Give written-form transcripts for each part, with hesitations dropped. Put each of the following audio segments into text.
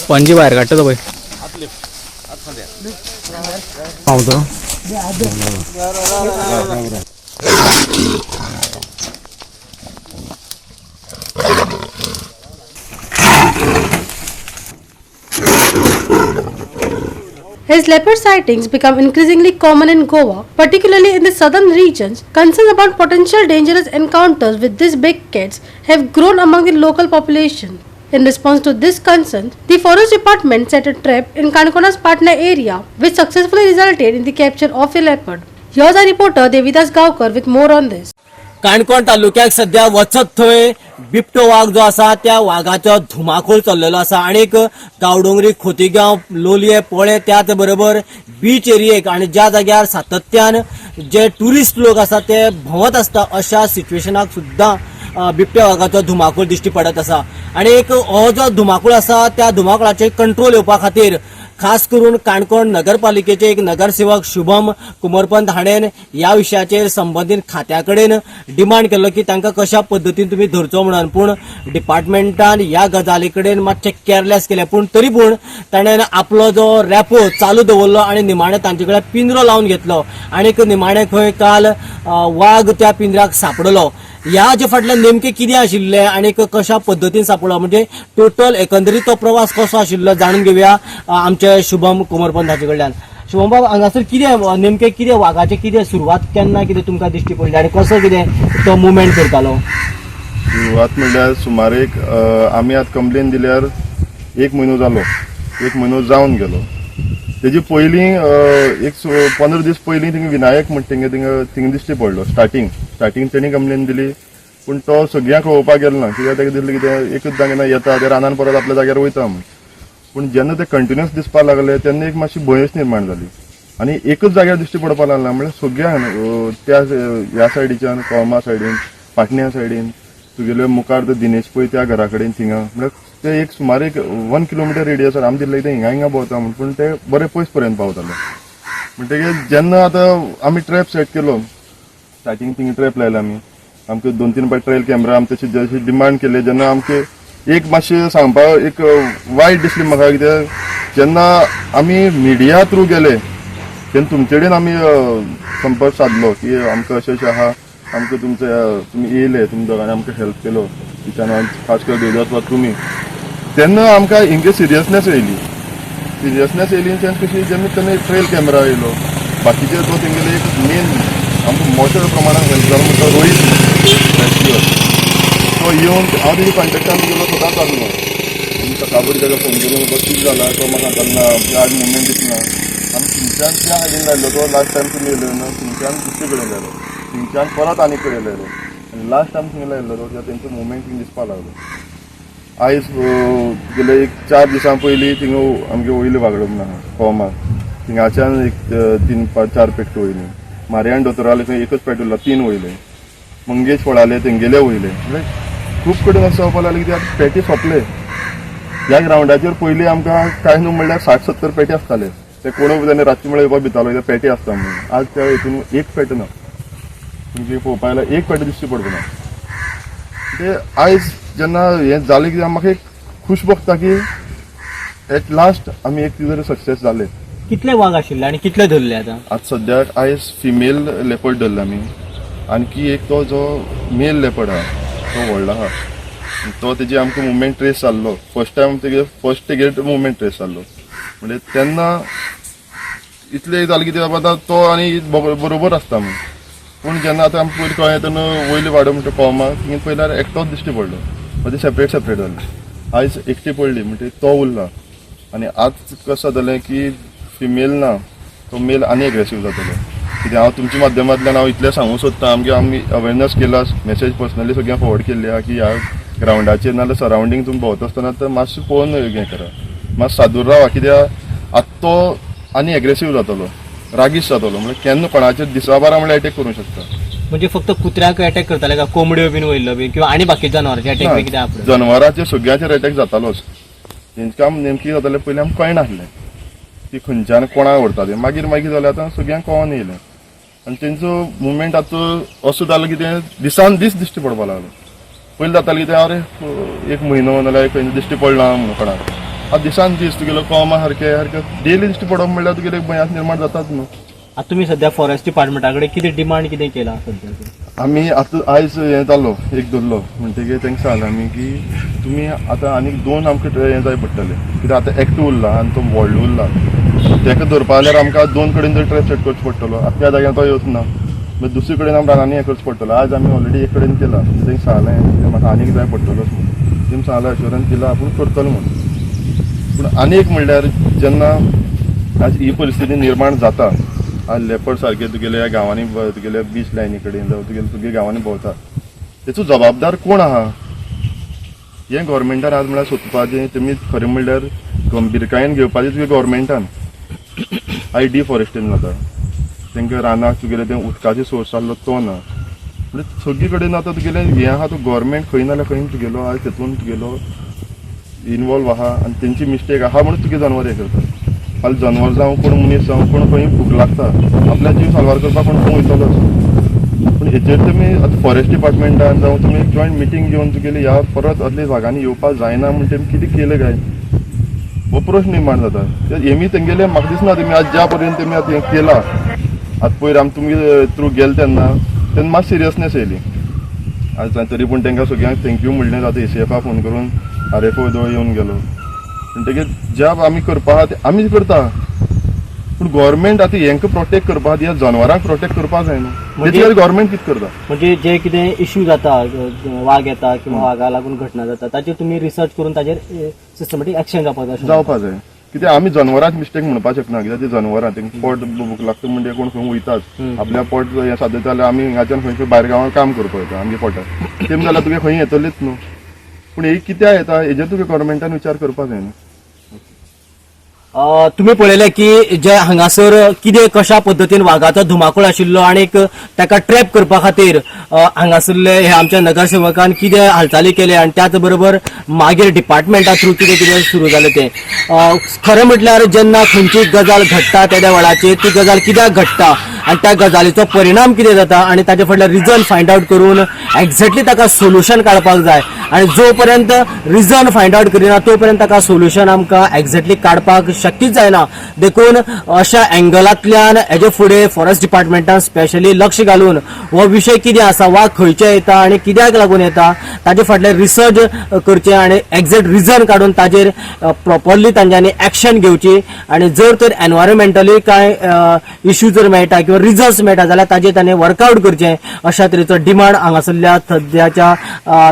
पणजी बाहेर काढतो बाई पावतो As leopard sightings become increasingly common in Goa, particularly in the southern regions, concerns about potential dangerous encounters with these big cats have grown among the local population. In response to this concern, the Forest Department set a trap in Kankona's Patna area, which successfully resulted in the capture of a leopard. Here's our reporter Devidas Gaokar with more on this. Canacona तालुक्यात सध्या वचत थंय बिबटो वाघ जो आसा त्या वाघाचो धुमाकूळ चल्लेलो आसा आणि गावडोंगरी खोतीगांव लोलये पोळे त्याच बरोबर बीच एरियेक आणि ज्या जाग्यार सातत्यान जे टुरिस्ट लोक आसा ते भोंवत असता अशा सिच्युएशनाक सुद्दां बिबट्या वाघाचो धुमाकूळ दिश्टी पडत आसा आणि हो जो धुमाकूळ आसा त्या धुमाकुळाचेर कंट्रोल येवपा खातीर खास करून काणकोण नगरपालिकेचे एक नगरसेवक शुभम कुमरपंत हाणेन या विशयाचेर संबंधित खात्या कडेन डिमांड केलो की तांकां कशा पद्दतीन तुम्ही धरचो म्हणून पूण डिपार्टमेंटान ह्या गजाली कडेन मातशें केअरलेस केलें पूण तरी पूण ताणें आपलो जो रॅपो चालू दवरलो आनी निमाणें तांचे कडेन पिंजरो लावन घेतलो आनी निमाणें खंय काल वाघ त्या पिंजऱ्याक सापडलो ह्या हाचे फाटल्यान नेमकें कितें आशिल्लें आनी कशा पद्दतीन सापडलो म्हणजे टोटल एकंदरीत तो प्रवास कसो आशिल्लो जाणून घेवया आमचे शुभम कुमरपंत हाचे कडल्यान. शुभम बाब हांगासर कितें नेमकें कितें वाघाचें कितें सुरवात केन्ना कितें तुमकां दिश्टी पडली आनी कसो कितें तो मुवमेंट करतालो? सुरवात म्हणल्यार सुमार एक आमी आतां कंप्लेन दिल्यार 1 म्हयनो जालो, 1 म्हयनो जावन गेलो. तेजी पयलीं एक 15 दीस पयलीं थिंगा विनायक म्हणटा थिंगा दिश्टी पडलो. स्टार्टींग तेणी कंप्लेन दिली पूण तो सगळ्यांक कळोवपाक गेलो ना कित्याक ताका दिसलें कितें एकूच जाग्यार येता ते रानान परत आपल्या जाग्यार वयता म्हण. पूण जेन्ना ते कंटिन्युअस दिसपाक लागले तेन्ना एक मातशी भंयच निर्माण जाली आनी एकूच जाग्यार दिश्टी पडपाक लागला म्हणजे सगळ्यांक त्या ह्या सायडीच्यान कोळमा सायडीन पाटण्या सायडीन तुगेले मुखार ते दिनेश पळय त्या घरा कडेन थिंगा म्हणजे ते एक सुमार एक 1 किलोमिटर रेडियसार आमी दिसलें ते हिंगा भोंवता म्हण पूण ते बरे पयस पर्यंत पावताले. म्हणटकीर जेन्ना आतां आमी ट्रॅप सेट केलो स्टार्टींग थिंगा ट्रॅप लायला आमी आमकां 2-3 फावट ट्रेल कॅमेरा आमी तशी जशी डिमांड केली जेन्ना आमकां एक मातशें सांगपाक एक वायट दिसलें म्हाका कित्याक जेन्ना आमी मिडिया थ्रू गेले तेन्ना तुमचे कडेन आमी संपर्क साधलो की आमकां अशें आहा आमकां तुमी येयले तुमी दोगांनी आमकां हेल्प केलो तिच्यान खास करून देवदास वा तुमी तेन्ना आमकां हिंगा सिरियसनेस येयली तेन्ना कशी जेन्ना तेन्ना ट्रेल कॅमेरा येयलो बाकीचे तो तेंगेले एक मेन आमकां मोठ्या प्रमाणात हेल्प जालो म्हणटा रोहीत तो येवन हांव तेजी कॉन्टेक्टान गेलो सदांच आसलो सकाळी ताका फोन करून तो कितें जाला तो म्हाका सांगना आज मुवमेंट दिसना आमी थिंगच्यान त्या सायडीन लायलो तो लास्ट टायम तुमी येयलो न्हू थिंगच्यान दुसरे कडेन लायलो थिंगच्यान परत आनी कडेन लायलो आनी लास्ट टायम थिंगा लायलो तो कित्याक तेंचो मुवमेंट थिंगा दिसपाक लागलो. आयज गेले एक 4 दिसां पयलीं थिंगा आमगे वयली वागडूंक ना फॉर्माक थिंगाच्यान एक 3-4 पेट्यो वयली मारयान दोतोराले थंय एकच पेट उरला 3 वयले मंगेश पळाले तेंगेले वयले म्हणजे खूब कडेन असो जावपाक लागले कित्याक पेटी सोंपले. ह्या ग्रावंडाचेर पयलीं आमकां कांय न्हू म्हणल्यार 60-70 पेटी आसताले ते कोणूय ताणें रातचे म्हळ्यार येवपाक भितालो कित्याक पेटी आसता म्हणून आज त्या हितून एक पेट ना तुमचे पळोवपाक लागल्यार एक पेटी दिश्टी पडना. ते आयज जेन्ना हें जालें कित्याक म्हाका एक खूश भोगता की एट लास्ट आमी एक तरी सक्सेस जाले. कितले वाघ आशिल्ले आनी कितले धरले आतां सद्याक आयज फिमेल लेपर्ड धरला आमी आणखी एक तो जो मेल लेपर्ड आहा तो व्हडलो आहा तो तेजी आमकां मुवमेंट ट्रेस जाल्लो फर्स्ट टायम तेगे मुवमेंट ट्रेस जाल्लो म्हणजे तेन्ना इतलें जालें कितें बाबा तो आनी बरोबर आसता म्हूण पूण जेन्ना आतां आमकां पयलीं कळ्ळें तेन्ना वयली वाडो म्हणटा कोमा थिंगा पयल्यार एकटोच दिश्टी पडलो म्हणजे सेपरेट जालें. आयज एकटी पडली म्हणजे तो उरला आनी आज कशें जालें की फिमेल ना तो मेल आनी एग्रेसीव जातलो कित्याक हांव तुमच्या माध्यमांतल्यान हांव इतलें सांगूंक सोदतां आमी अवेरनेस केला मेसेज पर्सनली सगळ्यांक फॉरवर्ड केल्ली आहा की ह्या ग्रावंडाचेर नाजाल्यार सरावंडींग तुमी भोंवता आसतना तर मातशें पळोवन हें करा मातसो सादूर रावा कित्याक आतां तो आनी एग्रेसीव जातलो रागीश जातलो म्हणजे केन्ना कोणाचेर दिसाभार म्हणल्यार अटॅक करूंक शकता. म्हणजे फक्त कुत्र्याक अटॅक करताले का कोंबड्यो बीन वयल्लो बी किंवा आनी बाकी जनावरांचे अटॅक बी कितें जनावरांचेर सगळ्यांचेर अटॅक जातालोच तेंकां नेमकी जातालें पयलीं आमकां कळनासलें ती खंयच्यान कोणा व्हरता ते मागीर मागीर जाल्यार आतां सगळ्यांक कळोन येयलें आनी तेंचो मुवमेंट आतां असो जालो की तें दिसान दीस दिश्टी पडपाक लागलो. पयलीं जातालें कितें अरे एक म्हयनो नाल्यार खंय दिश्टी पडना म्हणून कोणाक. आतां दिसान दीस तुगेलो कोमा सारकें सारकें डेली दिश्टी पडप म्हणल्यार तुगेले भंयात निर्माण जातात न्हू. आता तुम्ही सध्या फॉरेस्ट डिपार्टमेंटा कडेन कितें डिमांड कितें केला सध्या? आमी आतां आयज हें जालो एक धरलो म्हणटकीर तेंकां सांगलें आमी की तुमी आतां आनीक 2 आमकां हें जाय पडटलें कित्याक आतां एकटो उरला आनी तो व्हडलो उरला तेका धरपा जाल्यार आमकां 2 कडेन जर ट्रॅप सेट करचो पडटलो. आतां त्या जाग्यार तो येवच ना मागीर दुसरे कडेन आमकां रानांनी हें करचो पडटलो. आज आमी ऑलरेडी एक कडेन केला तेंकां सांगलें म्हाका आनीक जाय पडटलोच म्हणून. तेमी सांगलें अश्युरन्स दिला आपूण करतलो म्हणून. पूण आनीक म्हणल्यार जेन्ना आज ही परिस्थिती निर्माण जाता आज लेपर्ड सारखे तुगेले ह्या गांवांनी तुगेले बीच लायनी कडेन जावं तुगेले तुगे गांवांनी भोंवता तेचो जबाबदार कोण आहा हें गोवोरमेंटान आज म्हळ्यार सोदपाचें. तुमी खरें म्हणल्यार गंभीरकायेन घेवपाचें तुगे गोवोरमेंटान. आयज डिफॉरेस्टेशन जाता तेंकां रानाक तुगेले तें उदकाचो सोर्स आसलो तो ना म्हणजे सगळी कडेन आतां तुगेलें हें आहा तो गोवोरमेंट खंय नाल्यार खंय तुगेलो आज तेतून तुगेलो इनवॉल्व आहा आनी तेंची मिस्टेक आहा म्हणून तुगे जनावर हें करता. फाल्यां जनवर जावं कोण मनीस जावं कोण खंय भूक लागता आपल्या जीव साल्वार करपाक कोण खंय वयतलोच. पूण हेचेर तुमी आतां फॉरेस्ट डिपार्टमेंटान जावं तुमी एक जॉयंट मिटींग घेवन तुगेली ह्या परत असले जागांनी येवपाक जायना म्हणून तेमी कितें केलें काय हो प्रश्न निर्माण जाता. हेमी तेंगेले म्हाका दिसना तुमी आज ज्या पर्यंत तेमी आतां हें केलां आतां पयर आमी तुमी थ्रू गेले तेन्ना मात सिरियसनेस येयली. आज तरी पूण तेंकां सगळ्यांक थँक्यू म्हणलें आतां ACFाक फोन करून RFO येवन गेलो म्हणटकीर ज्या आमी करपा आहा तें आमीच करता. पूण गोवोरमेंट आतां हेंकां प्रोटेक्ट करपा ह्या जनवरांक प्रोटेक्ट करपा जाय न्हू. तेची खातीर गोवोरमेंट कितें करता म्हणजे जे कितें इश्यू जाता वाग येता किंवा वागा लागून घटना जाता ताचेर तुमी रिसर्च करून ताचेर सिस्टमॅटीक एक्शन जावपा जाय. कित्याक आमी जनवरांच मिस्टेक म्हणपाक शकना कित्याक ती जनवरां तेंकां पोट भूक लागता म्हणजे कोण खंय वयताच आपल्या पोट हें सादयता जाल्यार आमी हिंगाच्यान खंयच्या भायर गांवांत काम करपा वयता आमगे पोटार तेम जाल्यार तुगे खंय येतलीच न्हू. पूण ही कित्याक येता हेजेर तुगे गोवोरमेंटान विचार करपा जाय न्हू. तुम्ही पळयलें की जे हांगासर कितें कशा पद्दतीन वाघाचो धुमाकूळ आशिल्लो आणि ताका ट्रॅप करपा खातीर हांगासरले हे आमच्या नगरसेवकान कितें हालचाली केले आणि त्याच बरोबर मागीर डिपार्टमेंटा थ्रू कितें कितें सुरू जालें तें खरें म्हटल्यार जेन्ना खंयची गजाल घडटा त्या वेळाचेर ती गजाल कित्याक घडटा आणि त्या गजालीचो परिणाम कितें जाता आणि ताचे फाटल्यान रिजन फायंड आउट करून एक्झॅक्टली ताका सोल्युशन काडपाक जाय. आणि जो पर्यंत रिजन फायंड आउट करिना तो पर्यंत ताका सोल्युशन आमकां एक्झॅक्टली काडपाक शक्यच जायना. देखून अशा एंगलांतल्यान हेजे फुडें फॉरेस्ट डिपार्टमेंटान स्पेशली लक्ष घालून हो विशय कितें आसा वाघ खंयचे येता आणि कित्याक लागून येता ताचे फाटलें रिसर्च करचें आणि एक्झॅक्ट रिजन काडून ताचेर प्रॉपरली तांच्यांनी एक्शन घेवची. आणि जर तर एनवायरमेंटली कांय इश्यू जर मेळटा किंवा रिजल्ट्स मेळटा जाल्यार ताचेर ताणें वर्कआउट करचें अशा तरेचो डिमांड हांगासरल्या सद्याच्या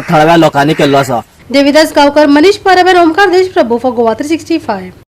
थळाव्या लोकांनी केल्लो आसा. देविदास गावकर, मनीष परब, ओमकार देशप्रभू फॉर गोवा 365.